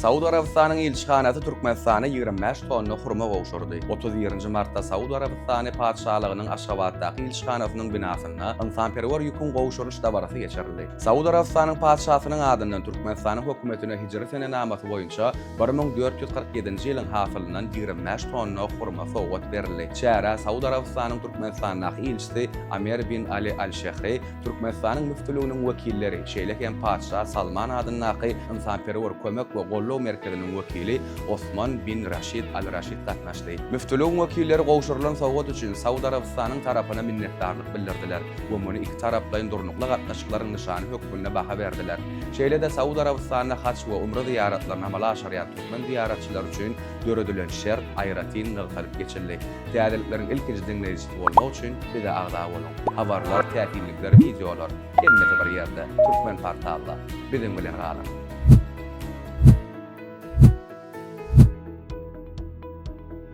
Saudy Arabistanyň ilçihanasy Türkmenistana 25 tonna hurma gowşurdy. 31-nji martda Saudy Arabistany padşahlygynyň Aşgabatdaky ilçihanasynyň binasyna insanperwer ýükün gowşuruş dabarasy geçirildi. Saudy Arabistanyň padşahynyň adyndan Türkmenistanyň hökümetine hijret senenamasy boýunça 1447-nji ýylyň hasylyndan 25 tonna hurma sowgat berildi. Şäher Saudy Arabistanyň Türkmenistanyň ilçisi Amer bin Ali al-Şehri Türkmenistanyň müftülüğiniň wekilleri şeýleken padşah Salman adyndaky insanperwer kömek we gollaw merkeziniň wekili Osman bin Rashid al-Rashid gatnaşdy. Müftülüğiniň wekilleri gowşurulan sowgat üçin Saudy Arabistanyň tarapyna minnetdarlyk bildirdiler we muny iki tarapdaýyn durnukly gatnaşyklaryň nyşany hökmüne baha berdiler. Şeýle-de Saudy Arabistanyna haç we umra ziyaratlaryny amala aşarýan türkmen ziyaratçylar üçin göredilen şert aýratyn nygtalyp geçildi. Täzelikleriň ilkinji diňleýijisi bolmak üçin bize agda bolun. Habarlar, tätillikler, videolar, hemmesi bir ýerde Türkmen portalda biziň bilen galyň.